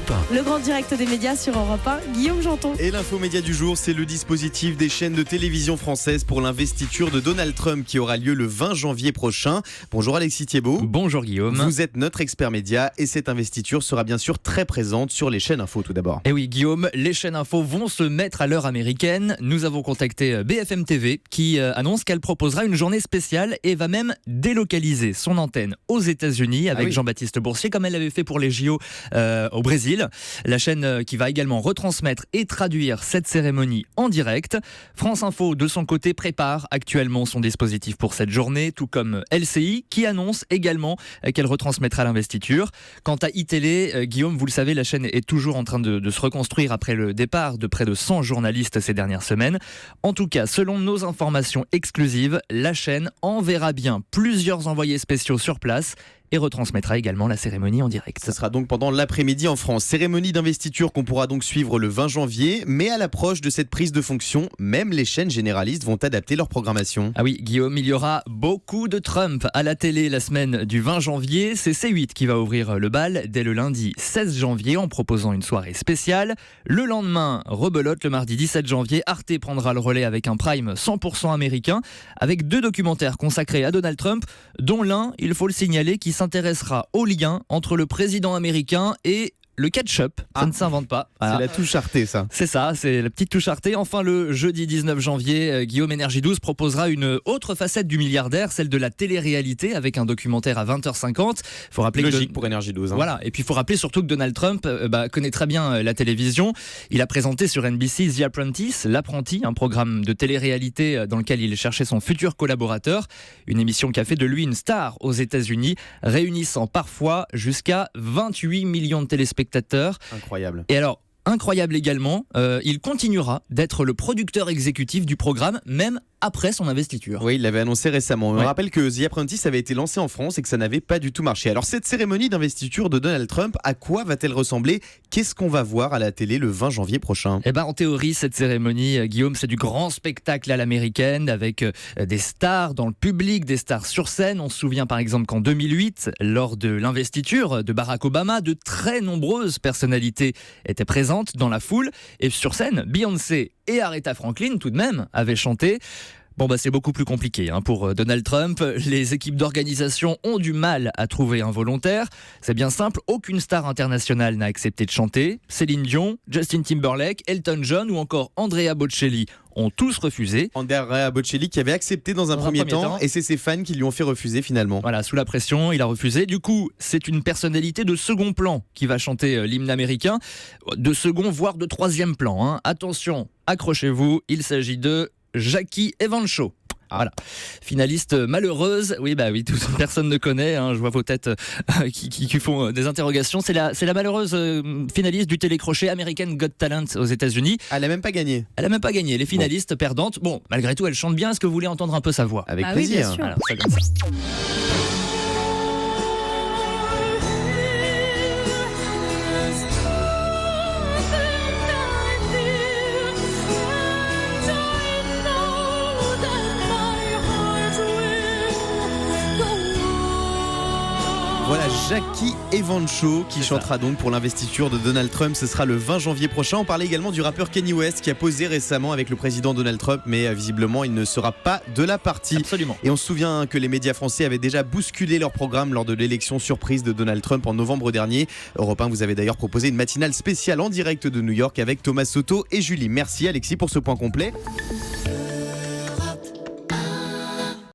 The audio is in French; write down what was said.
Europe 1. Le grand direct des médias sur Europe 1, Guillaume Janton. Et l'info média du jour, c'est le dispositif des chaînes de télévision françaises pour l'investiture de Donald Trump qui aura lieu le 20 janvier prochain. Bonjour Alexis Thiebaud. Bonjour Guillaume. Vous êtes notre expert média et cette investiture sera bien sûr très présente sur les chaînes info tout d'abord. Et oui Guillaume, les chaînes info vont se mettre à l'heure américaine. Nous avons contacté BFM TV qui annonce qu'elle proposera une journée spéciale et va même délocaliser son antenne aux États-Unis avec Jean-Baptiste Boursier comme elle l'avait fait pour les JO au Brésil. La chaîne qui va également retransmettre et traduire cette cérémonie en direct. France Info de son côté prépare actuellement son dispositif pour cette journée, tout comme LCI qui annonce également qu'elle retransmettra l'investiture. Quant à iTélé, Guillaume, vous le savez, la chaîne est toujours en train de se reconstruire après le départ de près de 100 journalistes ces dernières semaines. En tout cas, selon nos informations exclusives, la chaîne enverra bien plusieurs envoyés spéciaux sur place et retransmettra également la cérémonie en direct. Ce sera donc pendant l'après-midi en France. Cérémonie d'investiture qu'on pourra donc suivre le 20 janvier, mais à l'approche de cette prise de fonction, même les chaînes généralistes vont adapter leur programmation. Ah oui, Guillaume, il y aura beaucoup de Trump à la télé la semaine du 20 janvier. C'est C8 qui va ouvrir le bal dès le lundi 16 janvier en proposant une soirée spéciale. Le lendemain, rebelote, le mardi 17 janvier, Arte prendra le relais avec un prime 100% américain, avec 2 documentaires consacrés à Donald Trump, dont l'un, il faut le signaler, qui s'intéressera au lien entre le président américain et le ketchup. Ça ne s'invente pas. Voilà. C'est la touche Arte, ça. C'est ça, c'est la petite touche Arte. Enfin, le jeudi 19 janvier, Guillaume Énergie 12 proposera une autre facette du milliardaire, celle de la télé-réalité, avec un documentaire à 20h50. Faut rappeler Logique pour Énergie 12. Voilà, et puis il faut rappeler surtout que Donald Trump connaît très bien la télévision. Il a présenté sur NBC The Apprentice, l'apprenti, un programme de télé-réalité dans lequel il cherchait son futur collaborateur. Une émission qui a fait de lui une star aux États-Unis, réunissant parfois jusqu'à 28 millions de téléspectateurs. Incroyable. Et alors, incroyable également, il continuera d'être le producteur exécutif du programme, même après son investiture. Oui, il l'avait annoncé récemment. On rappelle que The Apprentice avait été lancé en France et que ça n'avait pas du tout marché. Alors cette cérémonie d'investiture de Donald Trump, à quoi va-t-elle ressembler ? Qu'est-ce qu'on va voir à la télé le 20 janvier prochain ? En théorie, cette cérémonie, Guillaume, c'est du grand spectacle à l'américaine avec des stars dans le public, des stars sur scène. On se souvient par exemple qu'en 2008, lors de l'investiture de Barack Obama, de très nombreuses personnalités étaient présentes dans la foule. Et sur scène, Beyoncé et Aretha Franklin, tout de même, avaient chanté. C'est beaucoup plus compliqué pour Donald Trump. Les équipes d'organisation ont du mal à trouver un volontaire. C'est bien simple, aucune star internationale n'a accepté de chanter. Céline Dion, Justin Timberlake, Elton John ou encore Andrea Bocelli ont tous refusé. Andrea Bocelli qui avait accepté dans un premier temps et c'est ses fans qui lui ont fait refuser finalement. Voilà, sous la pression, il a refusé. Du coup, c'est une personnalité de second plan qui va chanter l'hymne américain. De second, voire de troisième plan. Attention, accrochez-vous, il s'agit de Jackie Evancho. Voilà, finaliste malheureuse. Oui, personne ne connaît. Je vois vos têtes qui font des interrogations. C'est la malheureuse finaliste du télécrochet American Got Talent aux États-Unis. Elle n'a même pas gagné. Les finalistes perdantes. Malgré tout, elle chante bien. Est-ce que vous voulez entendre un peu sa voix ? Avec plaisir. Oui, bien sûr. Alors, ça comme ça. Voilà Jackie Evancho qui chantera donc pour l'investiture de Donald Trump. Ce sera le 20 janvier prochain. On parlait également du rappeur Kanye West qui a posé récemment avec le président Donald Trump, mais visiblement il ne sera pas de la partie. Absolument. Et on se souvient que les médias français avaient déjà bousculé leur programme lors de l'élection surprise de Donald Trump en novembre dernier. Europe 1 vous avait d'ailleurs proposé une matinale spéciale en direct de New York avec Thomas Soto et Julie. Merci Alexis pour ce point complet.